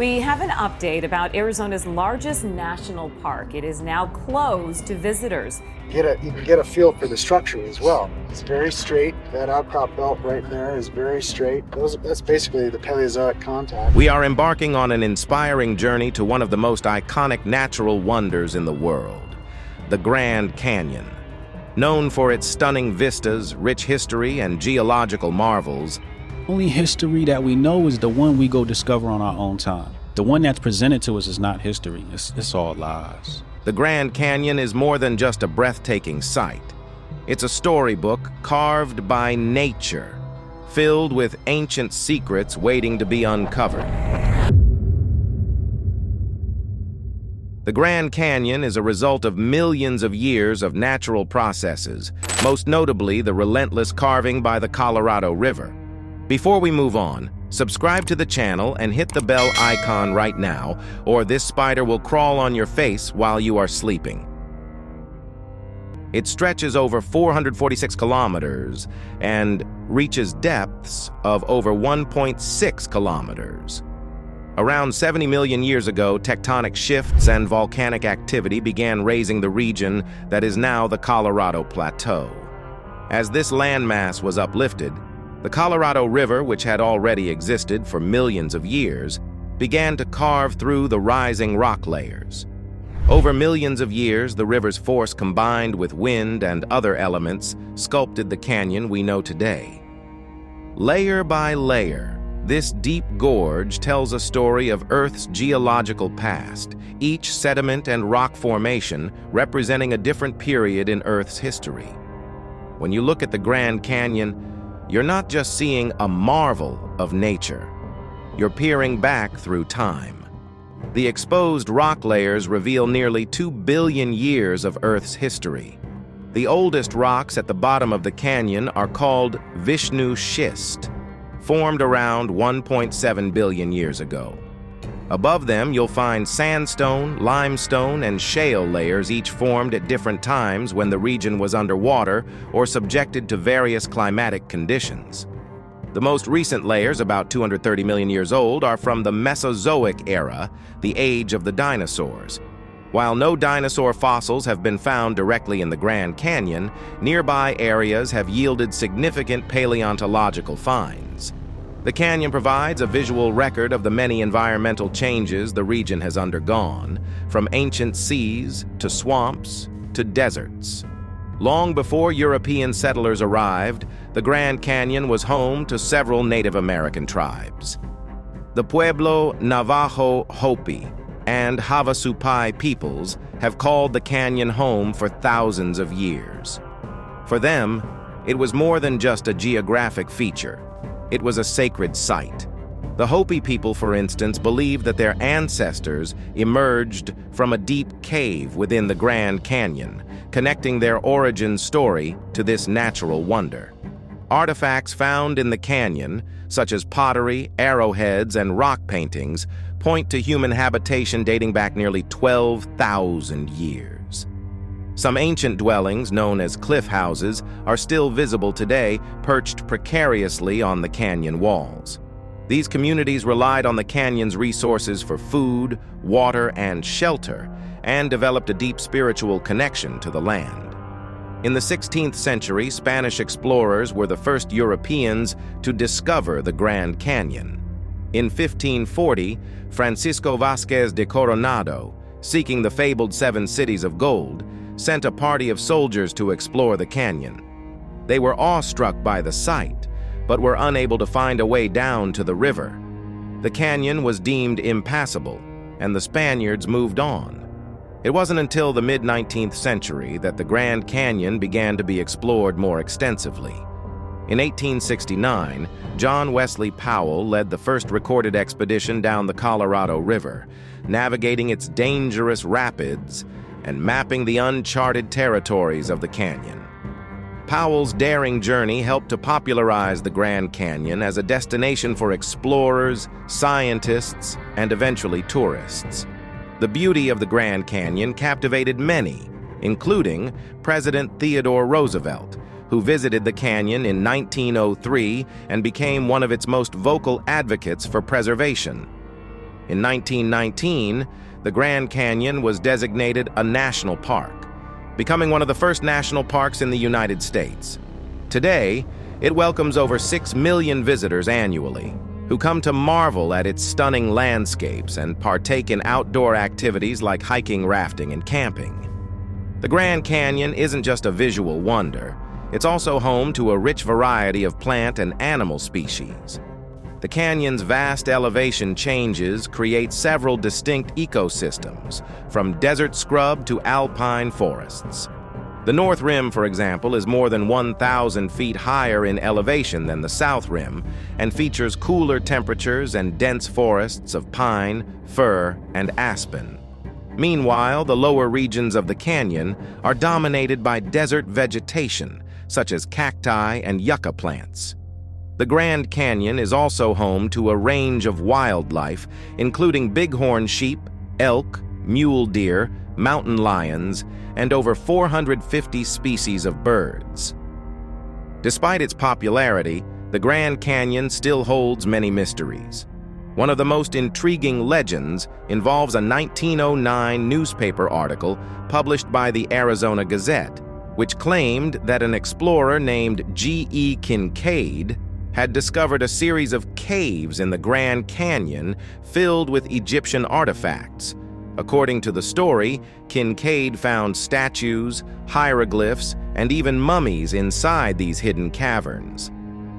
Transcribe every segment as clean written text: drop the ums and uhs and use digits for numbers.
We have an update about Arizona's largest national park. It is now closed to visitors. You can get a feel for the structure as well. It's very straight. That outcrop belt right there is very straight. That's basically the Paleozoic contact. We are embarking on an inspiring journey to one of the most iconic natural wonders in the world, the Grand Canyon. Known for its stunning vistas, rich history, and geological marvels, only history that we know is the one we go discover on our own time. The one that's presented to us is not history. It's all lies. The Grand Canyon is more than just a breathtaking sight. It's a storybook carved by nature, filled with ancient secrets waiting to be uncovered. The Grand Canyon is a result of millions of years of natural processes, most notably the relentless carving by the Colorado River. Before we move on, subscribe to the channel and hit the bell icon right now, or this spider will crawl on your face while you are sleeping. It stretches over 446 kilometers and reaches depths of over 1.6 kilometers. Around 70 million years ago, tectonic shifts and volcanic activity began raising the region that is now the Colorado Plateau. As this landmass was uplifted, the Colorado River, which had already existed for millions of years, began to carve through the rising rock layers. Over millions of years, the river's force combined with wind and other elements sculpted the canyon we know today. Layer by layer, this deep gorge tells a story of Earth's geological past, each sediment and rock formation representing a different period in Earth's history. When you look at the Grand Canyon, you're not just seeing a marvel of nature. You're peering back through time. The exposed rock layers reveal nearly 2 billion years of Earth's history. The oldest rocks at the bottom of the canyon are called Vishnu schist, formed around 1.7 billion years ago. Above them, you'll find sandstone, limestone, and shale layers, each formed at different times when the region was underwater or subjected to various climatic conditions. The most recent layers, about 230 million years old, are from the Mesozoic era, the age of the dinosaurs. While no dinosaur fossils have been found directly in the Grand Canyon, nearby areas have yielded significant paleontological finds. The canyon provides a visual record of the many environmental changes the region has undergone, from ancient seas to swamps to deserts. Long before European settlers arrived, the Grand Canyon was home to several Native American tribes. The Pueblo Navajo Hopi and Havasupai peoples have called the canyon home for thousands of years. For them, it was more than just a geographic feature. It was a sacred site. The Hopi people, for instance, believed that their ancestors emerged from a deep cave within the Grand Canyon, connecting their origin story to this natural wonder. Artifacts found in the canyon, such as pottery, arrowheads, and rock paintings, point to human habitation dating back nearly 12,000 years. Some ancient dwellings, known as cliff houses, are still visible today, perched precariously on the canyon walls. These communities relied on the canyon's resources for food, water, and shelter, and developed a deep spiritual connection to the land. In the 16th century, Spanish explorers were the first Europeans to discover the Grand Canyon. In 1540, Francisco Vázquez de Coronado, seeking the fabled 7 cities of gold, sent a party of soldiers to explore the canyon. They were awestruck by the sight, but were unable to find a way down to the river. The canyon was deemed impassable, and the Spaniards moved on. It wasn't until the mid-19th century that the Grand Canyon began to be explored more extensively. In 1869, John Wesley Powell led the first recorded expedition down the Colorado River, navigating its dangerous rapids and mapping the uncharted territories of the canyon. Powell's daring journey helped to popularize the Grand Canyon as a destination for explorers, scientists, and eventually tourists. The beauty of the Grand Canyon captivated many, including President Theodore Roosevelt, who visited the canyon in 1903 and became one of its most vocal advocates for preservation. In 1919, the Grand Canyon was designated a national park, becoming one of the first national parks in the United States. Today, it welcomes over 6 million visitors annually, who come to marvel at its stunning landscapes and partake in outdoor activities like hiking, rafting, and camping. The Grand Canyon isn't just a visual wonder, it's also home to a rich variety of plant and animal species. The canyon's vast elevation changes create several distinct ecosystems, from desert scrub to alpine forests. The North Rim, for example, is more than 1,000 feet higher in elevation than the South Rim and features cooler temperatures and dense forests of pine, fir, and aspen. Meanwhile, the lower regions of the canyon are dominated by desert vegetation, such as cacti and yucca plants. The Grand Canyon is also home to a range of wildlife, including bighorn sheep, elk, mule deer, mountain lions, and over 450 species of birds. Despite its popularity, the Grand Canyon still holds many mysteries. One of the most intriguing legends involves a 1909 newspaper article published by the Arizona Gazette, which claimed that an explorer named G.E. Kincaid had discovered a series of caves in the Grand Canyon filled with Egyptian artifacts. According to the story, Kincaid found statues, hieroglyphs, and even mummies inside these hidden caverns.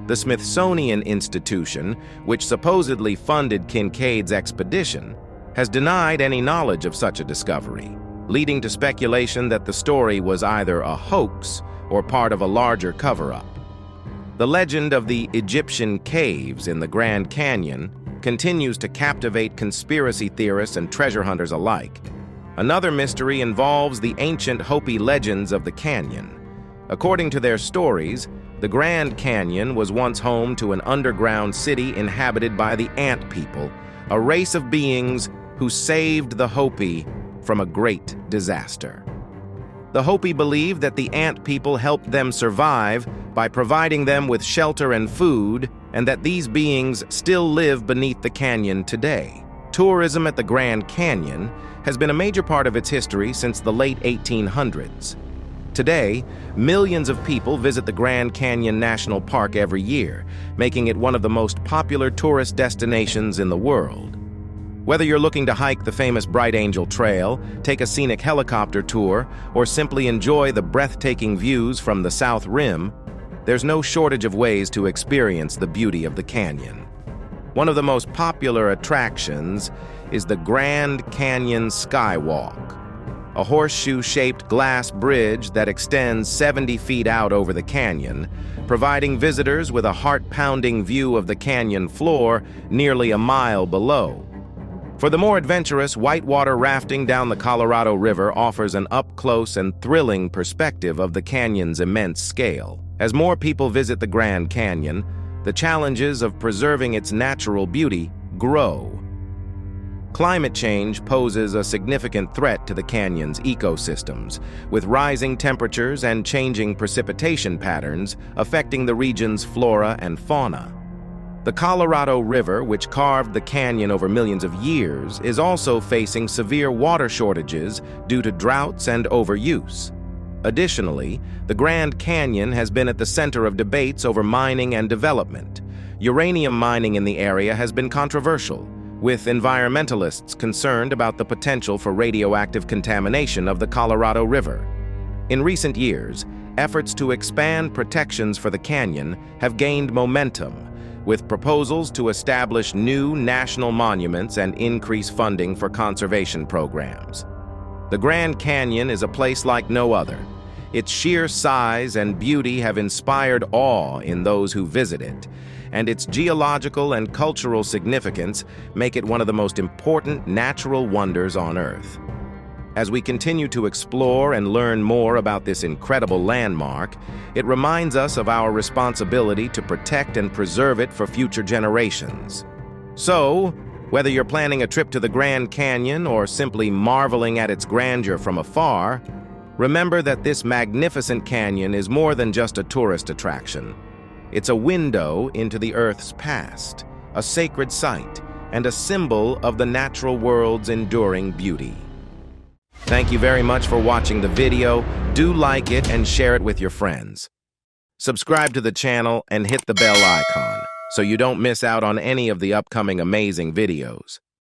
The Smithsonian Institution, which supposedly funded Kincaid's expedition, has denied any knowledge of such a discovery, leading to speculation that the story was either a hoax or part of a larger cover-up. The legend of the Egyptian caves in the Grand Canyon continues to captivate conspiracy theorists and treasure hunters alike. Another mystery involves the ancient Hopi legends of the canyon. According to their stories, the Grand Canyon was once home to an underground city inhabited by the Ant People, a race of beings who saved the Hopi from a great disaster. The Hopi believed that the Ant People helped them survive by providing them with shelter and food, and that these beings still live beneath the canyon today. Tourism at the Grand Canyon has been a major part of its history since the late 1800s. Today, millions of people visit the Grand Canyon National Park every year, making it one of the most popular tourist destinations in the world. Whether you're looking to hike the famous Bright Angel Trail, take a scenic helicopter tour, or simply enjoy the breathtaking views from the South Rim, there's no shortage of ways to experience the beauty of the canyon. One of the most popular attractions is the Grand Canyon Skywalk, a horseshoe-shaped glass bridge that extends 70 feet out over the canyon, providing visitors with a heart-pounding view of the canyon floor nearly a mile below. For the more adventurous, whitewater rafting down the Colorado River offers an up-close and thrilling perspective of the canyon's immense scale. As more people visit the Grand Canyon, the challenges of preserving its natural beauty grow. Climate change poses a significant threat to the canyon's ecosystems, with rising temperatures and changing precipitation patterns affecting the region's flora and fauna. The Colorado River, which carved the canyon over millions of years, is also facing severe water shortages due to droughts and overuse. Additionally, the Grand Canyon has been at the center of debates over mining and development. Uranium mining in the area has been controversial, with environmentalists concerned about the potential for radioactive contamination of the Colorado River. In recent years, efforts to expand protections for the canyon have gained momentum, with proposals to establish new national monuments and increase funding for conservation programs. The Grand Canyon is a place like no other. Its sheer size and beauty have inspired awe in those who visit it, and its geological and cultural significance make it one of the most important natural wonders on Earth. As we continue to explore and learn more about this incredible landmark, it reminds us of our responsibility to protect and preserve it for future generations. So, whether you're planning a trip to the Grand Canyon or simply marveling at its grandeur from afar, remember that this magnificent canyon is more than just a tourist attraction. It's a window into the Earth's past, a sacred site, and a symbol of the natural world's enduring beauty. Thank you very much for watching the video. Do like it and share it with your friends. Subscribe to the channel and hit the bell icon so you don't miss out on any of the upcoming amazing videos.